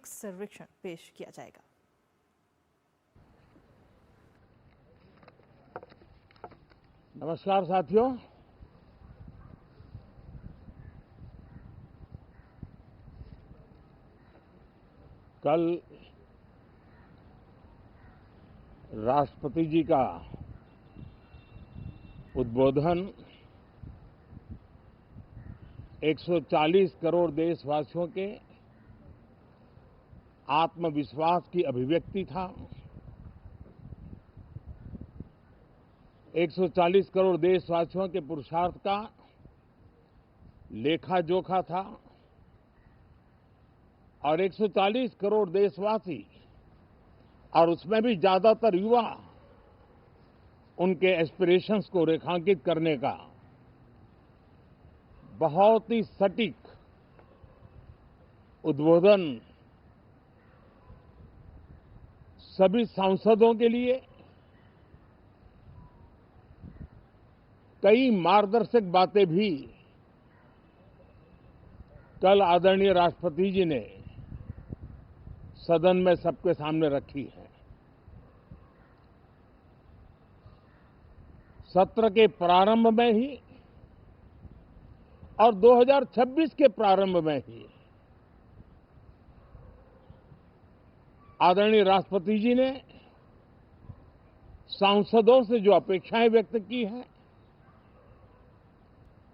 एक सर्वेक्षण पेश किया जाएगा। नमस्कार साथियों, कल राष्ट्रपति जी का उद्बोधन 140 करोड़ देशवासियों के आत्मविश्वास की अभिव्यक्ति था। 140 करोड़ देशवासियों के पुरुषार्थ का लेखा जोखा था और 140 करोड़ देशवासी और उसमें भी ज्यादातर युवा उनके एस्पिरेशंस को रेखांकित करने का बहुत ही सटीक उद्बोधन सभी सांसदों के लिए कई मार्गदर्शक बातें भी कल आदरणीय राष्ट्रपति जी ने सदन में सबके सामने रखी है। सत्र के प्रारंभ में ही और 2026 के प्रारंभ में ही आदरणीय राष्ट्रपति जी ने सांसदों से जो अपेक्षाएं व्यक्त की हैं,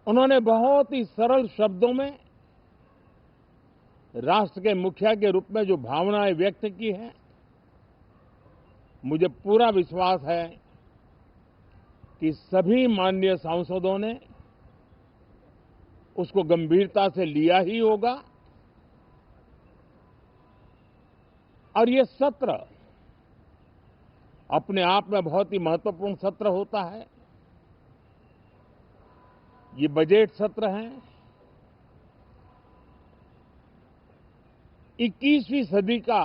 उन्होंने बहुत ही सरल शब्दों में राष्ट्र के मुखिया के रूप में जो भावनाएं व्यक्त की हैं, मुझे पूरा विश्वास है कि सभी माननीय सांसदों ने उसको गंभीरता से लिया ही होगा और ये सत्र अपने आप में बहुत ही महत्वपूर्ण सत्र होता है। ये बजट सत्र है। 21वीं सदी का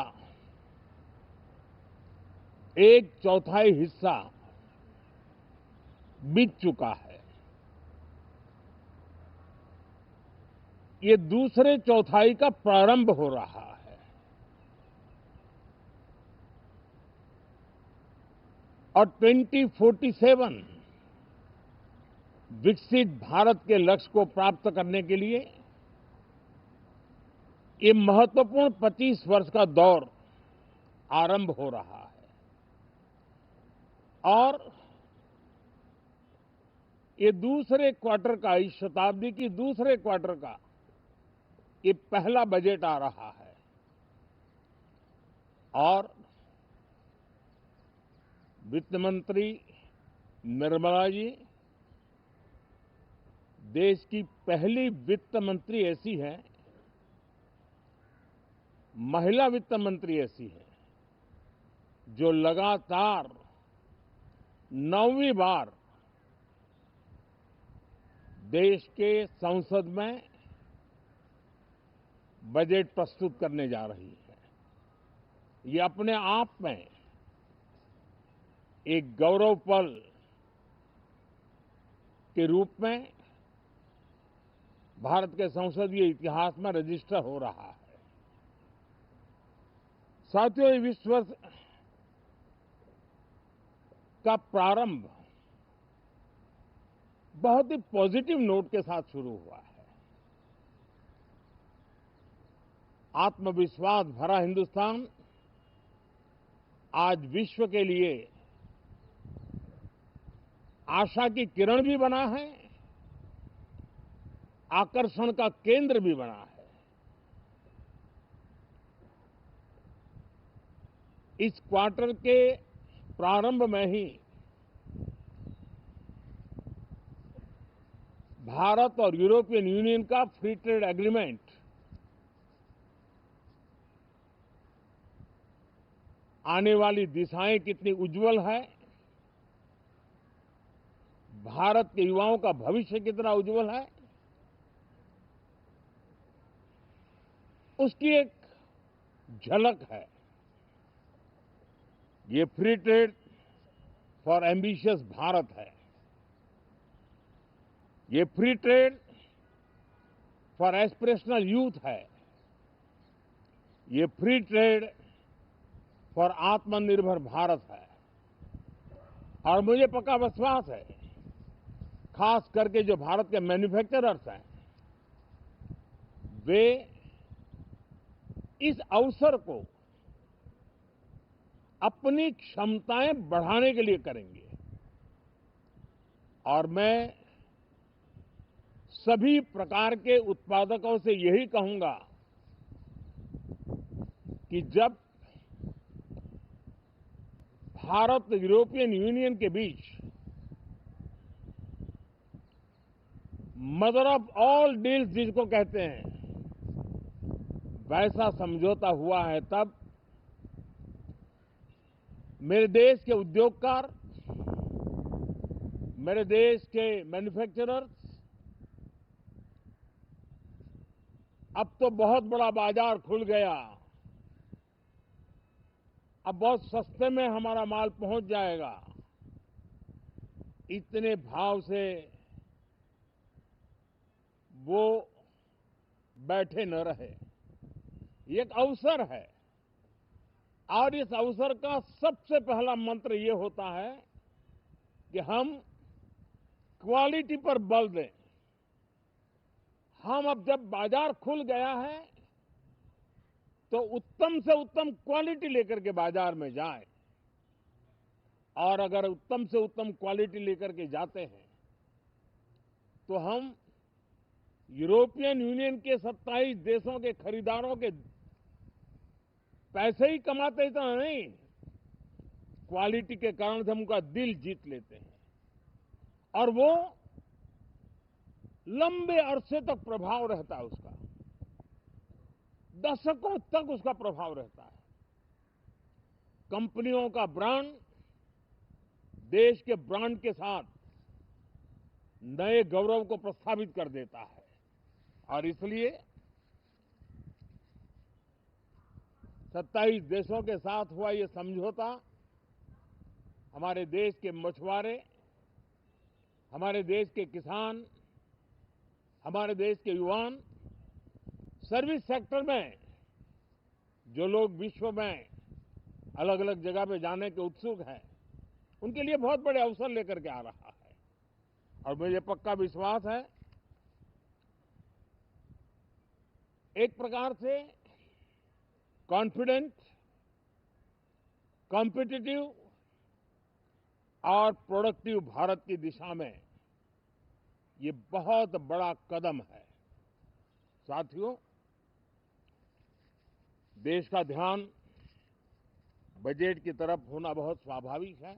एक चौथाई हिस्सा बीत चुका है। ये दूसरे चौथाई का प्रारंभ हो रहा है और 2047 विकसित भारत के लक्ष्य को प्राप्त करने के लिए ये महत्वपूर्ण 25 वर्ष का दौर आरंभ हो रहा है और ये दूसरे क्वार्टर का, इस शताब्दी की दूसरे क्वार्टर का ये पहला बजट आ रहा है और वित्त मंत्री निर्मला जी देश की पहली वित्त मंत्री ऐसी है, महिला वित्त मंत्री ऐसी है जो लगातार 9वीं बार देश के संसद में बजट प्रस्तुत करने जा रही है। ये अपने आप में एक गौरव पल के रूप में भारत के संसदीय इतिहास में रजिस्टर हो रहा है। साथियों, ये विश्व वर्ष का प्रारंभ बहुत ही पॉजिटिव नोट के साथ शुरू हुआ है। आत्मविश्वास भरा हिंदुस्तान आज विश्व के लिए आशा की किरण भी बना है, आकर्षण का केंद्र भी बना है। इस क्वार्टर के प्रारंभ में ही भारत और यूरोपियन यूनियन का फ्री ट्रेड एग्रीमेंट आने वाली दिशाएं कितनी उज्जवल है, भारत के युवाओं का भविष्य कितना उज्जवल है, उसकी एक झलक है। ये free trade for ambitious Bharat है। ये free trade for aspirational youth है। ये फ्री ट्रेड फॉर आत्मनिर्भर भारत है। और मुझे पक्का विश्वास है, खास करके जो भारत के मैन्युफैक्चरर्स हैं, वे इस अवसर को अपनी क्षमताएं बढ़ाने के लिए करेंगे। और मैं सभी प्रकार के उत्पादकों से यही कहूंगा कि जब भारत यूरोपियन यूनियन के बीच मदर ऑफ ऑल डील्स जिसको कहते हैं, वैसा समझौता हुआ है, तब मेरे देश के उद्योगकार, मेरे देश के मैन्युफैक्चरर्स अब तो बहुत बड़ा बाजार खुल गया, अब बहुत सस्ते में हमारा माल पहुंच जाएगा, इतने भाव से वो बैठे न रहे। ये एक अवसर है और इस अवसर का सबसे पहला मंत्र ये होता है कि हम क्वालिटी पर बल दें। हम अब जब बाजार खुल गया है तो उत्तम से उत्तम क्वालिटी लेकर के बाजार में जाएं। और अगर उत्तम से उत्तम क्वालिटी लेकर के जाते हैं तो हम यूरोपियन यूनियन के 27 देशों के खरीदारों के पैसे ही कमाते इतना नहीं, क्वालिटी के कारण से हम उनका दिल जीत लेते हैं और वो लंबे अरसे तक प्रभाव रहता है, उसका दशकों तक उसका प्रभाव रहता है। कंपनियों का ब्रांड देश के ब्रांड के साथ नए गौरव को प्रस्थापित कर देता है। और इसलिए 27 देशों के साथ हुआ ये समझौता हमारे देश के मछुआरे, हमारे देश के किसान, हमारे देश के युवान, सर्विस सेक्टर में जो लोग विश्व में अलग अलग जगह पे जाने के उत्सुक हैं, उनके लिए बहुत बड़े अवसर लेकर के आ रहा है। और मुझे पक्का विश्वास है, एक प्रकार से कॉन्फिडेंट, कॉम्पिटिटिव और प्रोडक्टिव भारत की दिशा में ये बहुत बड़ा कदम है। साथियों, देश का ध्यान बजट की तरफ होना बहुत स्वाभाविक है,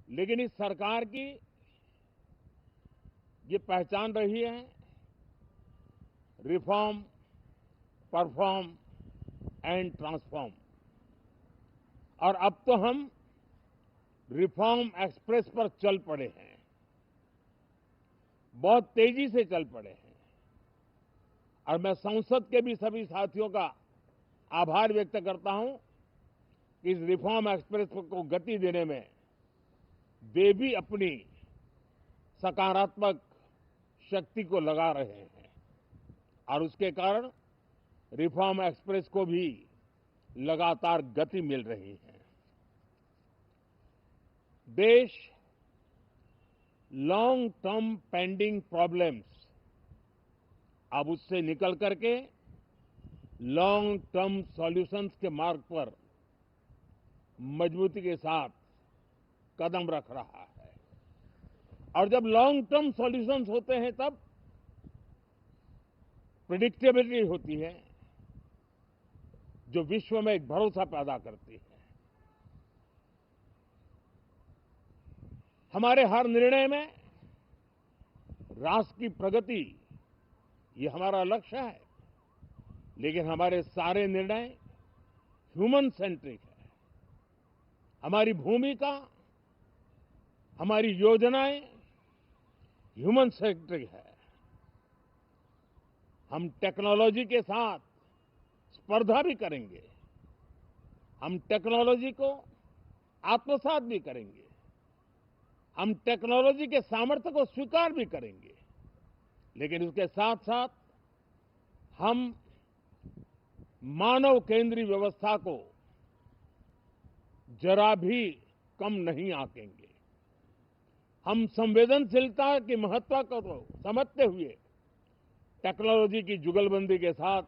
लेकिन इस सरकार की ये पहचान रही है रिफॉर्म, परफॉर्म एंड ट्रांसफॉर्म। और अब तो हम रिफॉर्म एक्सप्रेस पर चल पड़े हैं, बहुत तेजी से चल पड़े हैं। और मैं संसद के भी सभी साथियों का आभार व्यक्त करता हूं कि इस रिफॉर्म एक्सप्रेस को गति देने में वे भी अपनी सकारात्मक शक्ति को लगा रहे हैं और उसके कारण रिफॉर्म एक्सप्रेस को भी लगातार गति मिल रही है। देश लॉन्ग टर्म पेंडिंग प्रॉब्लम्स अब उससे निकल करके लॉन्ग टर्म सॉल्यूशंस के मार्ग पर मजबूती के साथ कदम रख रहा है। और जब लॉन्ग टर्म सॉल्यूशंस होते हैं तब प्रेडिक्टेबिलिटी होती है, जो विश्व में एक भरोसा पैदा करती है। हमारे हर निर्णय में राष्ट्र की प्रगति ये हमारा लक्ष्य है, लेकिन हमारे सारे निर्णय ह्यूमन सेंट्रिक है। हमारी भूमिका, हमारी योजनाएं ह्यूमन सेंट्रिक है। हम टेक्नोलॉजी के साथ स्पर्धा भी करेंगे, हम टेक्नोलॉजी को आत्मसात भी करेंगे, हम टेक्नोलॉजी के सामर्थ्य को स्वीकार भी करेंगे, लेकिन उसके साथ साथ हम मानव केंद्रीय व्यवस्था को जरा भी कम नहीं आंकेंगे। हम संवेदनशीलता की महत्व को तो समझते हुए टेक्नोलॉजी की जुगलबंदी के साथ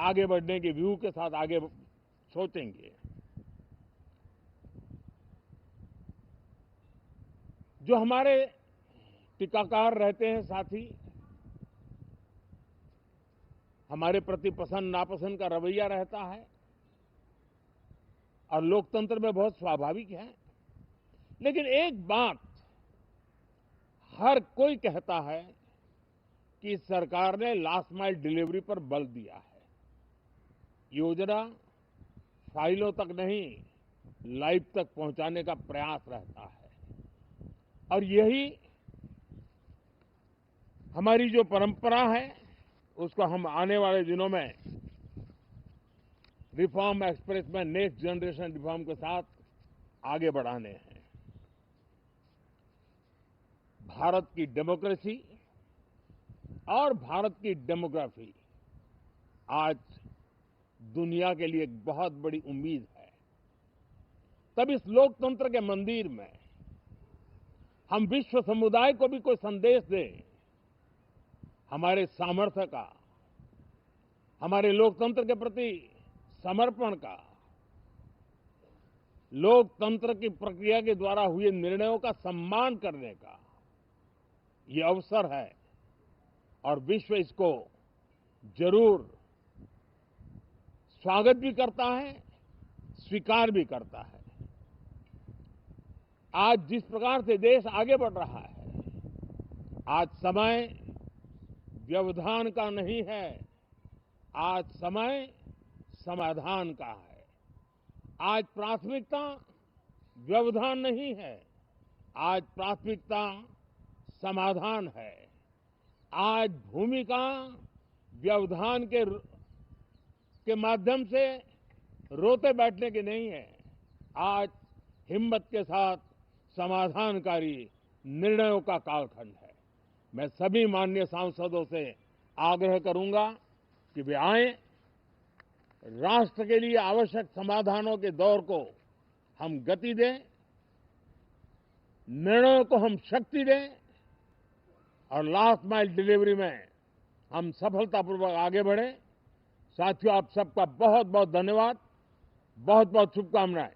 आगे बढ़ने के व्यू के साथ आगे सोचेंगे। जो हमारे टीकाकार रहते हैं साथी, हमारे प्रति पसंद नापसंद का रवैया रहता है और लोकतंत्र में बहुत स्वाभाविक है। लेकिन एक बात हर कोई कहता है कि सरकार ने लास्ट माइल डिलीवरी पर बल दिया है। योजना फाइलों तक नहीं, लाइव तक पहुंचाने का प्रयास रहता है और यही हमारी जो परंपरा है उसको हम आने वाले दिनों में रिफॉर्म एक्सप्रेस में नेक्स्ट जनरेशन रिफॉर्म के साथ आगे बढ़ाने हैं। भारत की डेमोक्रेसी और भारत की डेमोग्राफी आज दुनिया के लिए एक बहुत बड़ी उम्मीद है। तब इस लोकतंत्र के मंदिर में हम विश्व समुदाय को भी कोई संदेश दें हमारे सामर्थ्य का, हमारे लोकतंत्र के प्रति समर्पण का, लोकतंत्र की प्रक्रिया के द्वारा हुए निर्णयों का सम्मान करने का ये अवसर है और विश्व इसको जरूर स्वागत भी करता है, स्वीकार भी करता है। आज जिस प्रकार से देश आगे बढ़ रहा है, आज समय व्यवधान का नहीं है, आज समय समाधान का है। आज प्राथमिकता व्यवधान नहीं है, आज प्राथमिकता समाधान है। आज भूमिका व्यवधान के माध्यम से रोते बैठने की नहीं है, आज हिम्मत के साथ समाधानकारी निर्णयों का कालखंड है। मैं सभी माननीय सांसदों से आग्रह करूंगा कि वे आएं, राष्ट्र के लिए आवश्यक समाधानों के दौर को हम गति दें, निर्णयों को हम शक्ति दें और लास्ट माइल डिलीवरी में हम सफलतापूर्वक आगे बढ़ें। साथियों, आप सबका बहुत बहुत धन्यवाद, बहुत बहुत शुभकामनाएं।